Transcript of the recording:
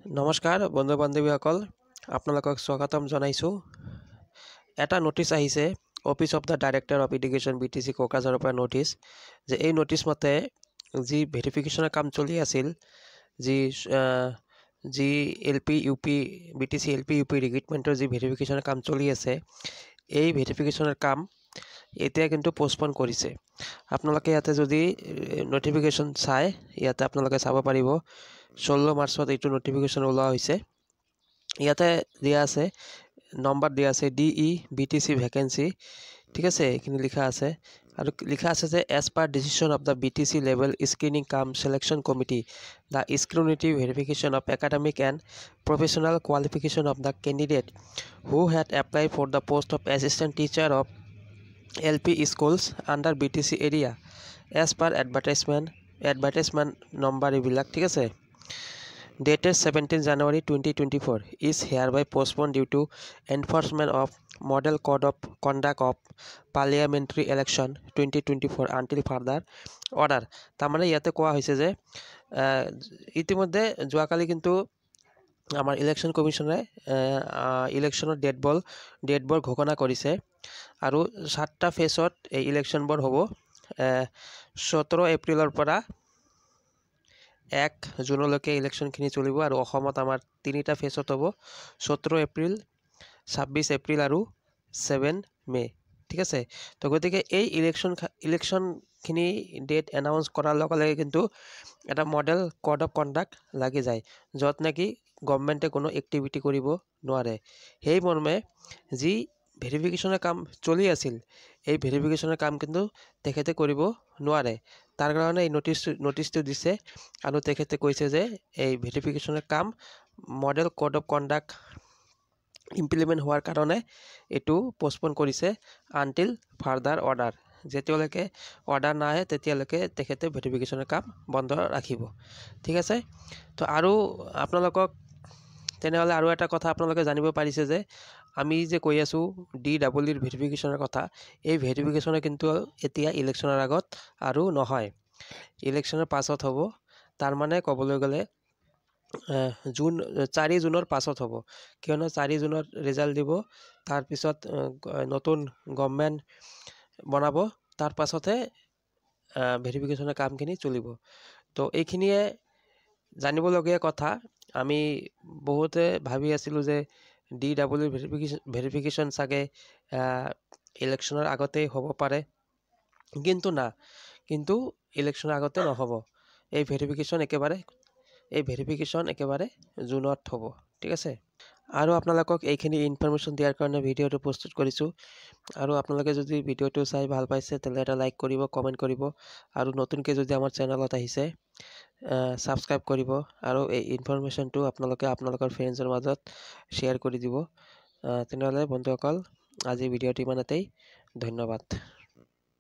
নমস্কাৰ বন্ধু বান্ধৱীসকল আপোনালোকক স্বাগতম জনাইছোঁ। এটা নোটিছ আহিছে office of the director of education BTC কোকৰাঝাৰৰ পৰা নোটিছ যে এই নোটিছ মতে যি ভেৰিফিকেশ্যনৰ কাম চলি আছিল যি LP UP BTC LP UP ৰিক্ৰুটমেণ্টৰ যি ভেৰিফিকেশ্যনৰ কাম চলি আছে এই ভেৰিফিকেশ্যনৰ কাম এতিয়া কিন্তু পোষ্টপন কৰিছে। আপোনালোকে ইয়াতে যদি নটিফিকেশ্যন চাই ইয়াতে আপোনালোকে চাব পাৰিব 16 মাৰ্চত এইটো নটিফিকেশ্যন ওলোৱা হৈছে। ইয়াতে দিয়া আছে নম্বৰ দিয়া আছে DE BTC ভ্যাকেন্সি, ঠিক আছে, এইখিনি লিখা আছে আৰু লিখা আছে যে as per decision of the BTC level screening cum selection committee the scrutiny verification of academic and professional qualification of the candidate who had applied for the post of assistant teacher of LP schools under BTC area as per advertisement number এইবিলাক, ঠিক আছে, dated 17 January 2024 is hereby postponed due to enforcement of Model Code of Conduct of Parliamentary Election 2024 until further order। তাৰমানে ইয়াতে কোৱা হৈছে যে ইতিমধ্যে যোৱাকালি কিন্তু আমাৰ ইলেকশ্যন কমিশ্যনে ইলেকশ্যনৰ ডেটবোৰ ঘোষণা কৰিছে আৰু 7টা ফেজত এই ইলেকশ্যনবোৰ হ'ব। 17 এপ্ৰিলৰ পৰা 1 জুনলৈকে ইলেকশ্যনখিনি চলিব আৰু অসমত আমাৰ 3টা ফেজত হ'ব 17 এপ্ৰিল 26 এপ্ৰিল আৰু 7 মে, ঠিক আছে। তো গতিকে এই ইলেকশ্যনখিনি ডেট এনাউন্স কৰাৰ লগে লগে কিন্তু এটা মডেল কোড অফ কণ্ডাক্ট লাগি যায় য'ত নেকি গভৰ্ণমেণ্টে কোনো এক্টিভিটি কৰিব নোৱাৰে। সেই মৰ্মে যি ভেৰিফিকেশ্যনৰ কাম চলি আছিল এই ভেৰিফিকেশ্যনৰ কাম কিন্তু তেখেতে কৰিব নোৱাৰে। তাৰ কাৰণে এই নটিছটো দিছে আৰু তেখেতে কৈছে যে এই ভেৰিফিকেশ্যনৰ কাম model code of conduct implement হোৱাৰ কাৰণে এইটো পোষ্টপন কৰিছে আনটিল ফাৰ্দাৰ অৰ্ডাৰ। যেতিয়ালৈকে অৰ্ডাৰ নাহে তেতিয়ালৈকে তেখেতে ভেৰিফিকেশ্যনৰ কাম বন্ধ ৰাখিব, ঠিক আছে। তো আৰু আপোনালোকক তেনেহ'লে আৰু এটা কথা আপোনালোকে জানিব পাৰিছে যে আমি যে কৈ আছোঁ DEEৰ ভেৰিফিকেশ্যনৰ কথা, এই ভেৰিফিকেশ্যনে কিন্তু এতিয়া ইলেকশ্যনৰ আগত আৰু নহয়, ইলেকশ্যনৰ পাছত হ'ব। তাৰমানে ক'বলৈ গ'লে 4 জুনৰ পাছত হ'ব, কিয়নো 4 জুনত ৰিজাল্ট দিব, তাৰপিছত নতুন গভৰ্ণমেণ্ট বনাব, তাৰ পাছতহে ভেৰিফিকেশ্যনৰ কামখিনি চলিব। তো এইখিনিয়ে জানিবলগীয়া কথা। আমি বহুতে ভাবি আছিলোঁ যে DEEৰ ভেৰিফিকেশ্যন চাগে ইলেকশ্যনৰ আগতেই হ'ব পাৰে, কিন্তু ইলেকশ্যনৰ আগতে নহ'ব। এই ভেৰিফিকেশ্যন একেবাৰে জুনত হ'ব, ঠিক আছে। আৰু আপোনালোকক এইখিনি ইনফৰমেশ্যন দিয়াৰ কাৰণে ভিডিঅ'টো প্ৰস্তুত কৰিছোঁ। আৰু আপোনালোকে যদি ভিডিঅ'টো চাই ভাল পাইছে তেন্তে এটা লাইক কৰিব, কমেণ্ট কৰিব আৰু নতুনকৈ যদি আমাৰ চেনেলত আহিছে ছাবস্ক্ৰাইব কৰিব আৰু এই ইনফৰমেশ্যনটো আপোনালোকৰ ফ্ৰেণ্ডছৰ মাজত শ্বেয়াৰ কৰি দিব। তেনেহ'লে বন্ধুসকল আজি ভিডিঅ'টো ইমানতেই, ধন্যবাদ।